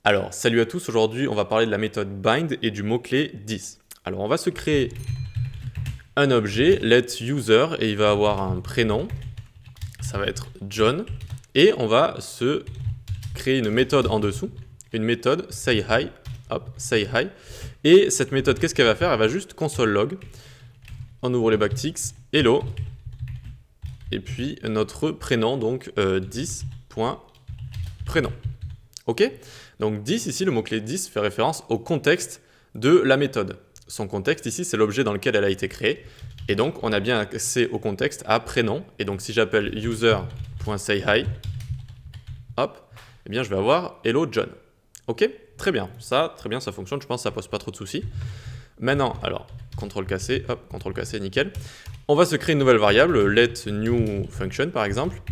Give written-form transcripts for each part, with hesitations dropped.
Alors, salut à tous, aujourd'hui on va parler de la méthode bind et du mot-clé this. Alors on va se créer un objet, letUser, et il va avoir un prénom, ça va être John, et on va se créer une méthode en dessous, une méthode sayHi, hop, sayHi, et cette méthode, qu'est-ce qu'elle va faire? Elle va juste console log, on ouvre les backticks, hello, et puis notre prénom, donc this.prénom. Ok? Donc this ici, le mot-clé this fait référence au contexte de la méthode. Son contexte ici, c'est l'objet dans lequel elle a été créée. Et donc, on a bien accès au contexte à prénom. Et donc, si j'appelle user.sayHi, hop, eh bien, je vais avoir hello John. Ok? Très bien, ça fonctionne. Je pense que ça pose pas trop de soucis. Maintenant, alors, CTRL-C, hop, CTRL-C, nickel. On va se créer une nouvelle variable, letNewFunction par exemple,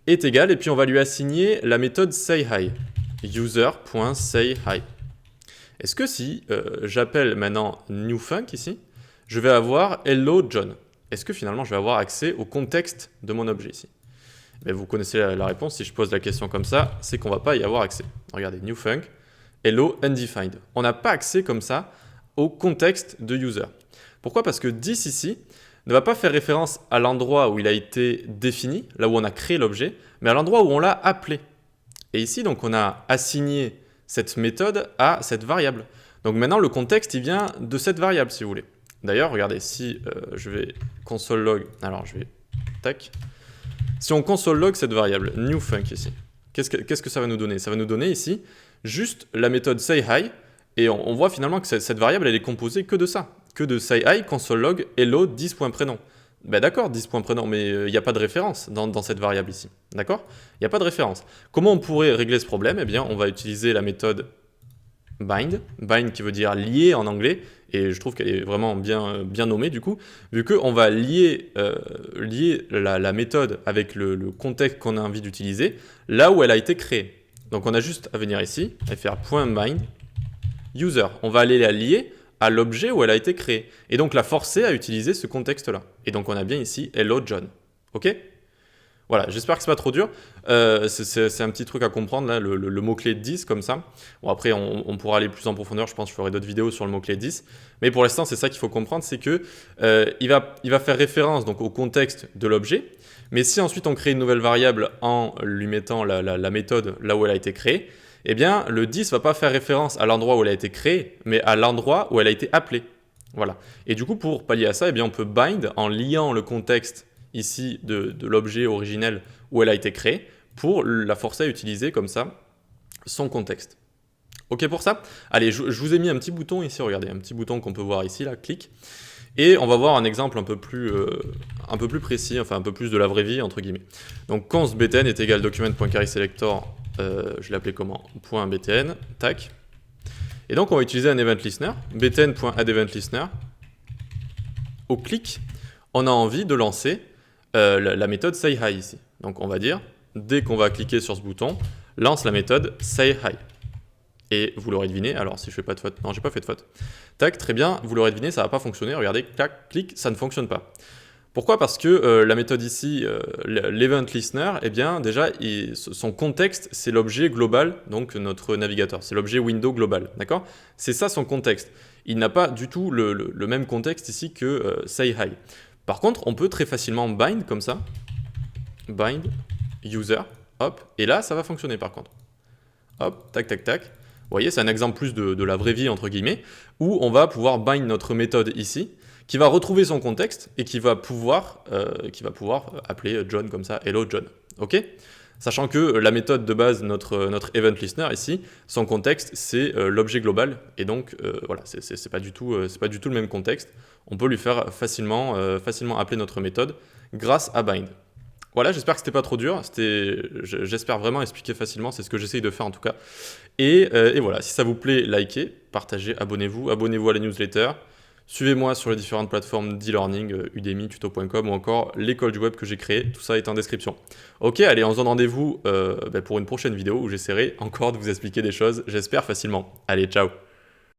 est égal, et puis on va lui assigner la méthode sayHi, user.sayHi. Est-ce que si j'appelle maintenant newFunc ici, je vais avoir hello John? Est-ce que finalement je vais avoir accès au contexte de mon objet ici? Mais vous connaissez la réponse, si je pose la question comme ça, c'est qu'on ne va pas y avoir accès. Regardez, newFunc, hello undefined. On n'a pas accès comme ça au contexte de user. Pourquoi? Parce que this ici ne va pas faire référence à l'endroit où il a été défini, là où on a créé l'objet, mais à l'endroit où on l'a appelé. Et ici, donc, on a assigné cette méthode à cette variable. Donc maintenant, le contexte, il vient de cette variable, si vous voulez. D'ailleurs, regardez, si je vais console log, alors je vais, tac, si on console log cette variable, newFunc ici, qu'est-ce que ça va nous donner? Ça va nous donner ici juste la méthode sayHi, et on voit finalement que cette variable, elle est composée que de ça, que de sayHi, console log, hello, 10.prénom. Ben d'accord, 10.prénom, mais il n'y a pas de référence dans cette variable ici. D'accord? Il n'y a pas de référence. Comment on pourrait régler ce problème? Eh bien, on va utiliser la méthode bind. Bind qui veut dire lier en anglais. Et je trouve qu'elle est vraiment bien nommée du coup. Vu qu'on va lier la méthode avec le contexte qu'on a envie d'utiliser, là où elle a été créée. Donc on a juste à venir ici et faire .bind user. On va aller la lier à l'objet où elle a été créée. Et donc la forcer à utiliser ce contexte-là. Et donc on a bien ici hello John. Ok? Voilà, j'espère que c'est pas trop dur. C'est un petit truc à comprendre, là, le mot-clé 10 comme ça. Bon, après, on pourra aller plus en profondeur, je pense que je ferai d'autres vidéos sur le mot-clé 10. Mais pour l'instant, c'est ça qu'il faut comprendre, c'est que il va faire référence donc, au contexte de l'objet. Mais si ensuite on crée une nouvelle variable en lui mettant la méthode là où elle a été créée, eh bien, le 10 ne va pas faire référence à l'endroit où elle a été créée, mais à l'endroit où elle a été appelée. Voilà. Et du coup, pour pallier à ça, eh bien, on peut bind en liant le contexte ici de l'objet originel où elle a été créée pour la forcer à utiliser comme ça son contexte. Ok pour ça? Allez, je vous ai mis un petit bouton ici, regardez, un petit bouton qu'on peut voir ici, là, clic. Et on va voir un exemple un peu plus précis, enfin un peu plus de la vraie vie, entre guillemets. Donc const btn est égal document.carrySelector, je l'ai appelé comment? .btn, tac. Et donc on va utiliser un event listener, btn.addEventListener. Au clic, on a envie de lancer la méthode sayHi ici. Donc on va dire, dès qu'on va cliquer sur ce bouton, lance la méthode sayHi. Et vous l'aurez deviné, alors si je fais pas de faute, non j'ai pas fait de faute. Tac, très bien, vous l'aurez deviné, ça va pas fonctionner, regardez, clac, clic, ça ne fonctionne pas. Pourquoi? Parce que la méthode ici, l'event listener, eh bien déjà, son contexte, c'est l'objet global, donc notre navigateur, c'est l'objet window global, d'accord? C'est ça son contexte. Il n'a pas du tout le même contexte ici que sayHi. Par contre, on peut très facilement bind comme ça, bind user, hop, et là, ça va fonctionner par contre. Hop, tac, tac, tac. Vous voyez, c'est un exemple plus de la vraie vie, entre guillemets, où on va pouvoir bind notre méthode ici, qui va retrouver son contexte et qui va pouvoir appeler John comme ça, hello John. Ok? Sachant que la méthode de base, notre event listener ici, son contexte, c'est l'objet global. Et donc, voilà, c'est pas du tout le même contexte. On peut lui faire facilement appeler notre méthode grâce à bind. Voilà, j'espère que c'était pas trop dur. J'espère vraiment expliquer facilement, c'est ce que j'essaye de faire en tout cas. Et voilà, si ça vous plaît, likez, partagez, abonnez-vous à la newsletter. Suivez-moi sur les différentes plateformes d'e-learning, Udemy, tuto.com ou encore l'école du web que j'ai créée. Tout ça est en description. Ok, allez, on se donne rendez-vous pour une prochaine vidéo où j'essaierai encore de vous expliquer des choses, j'espère facilement. Allez, ciao!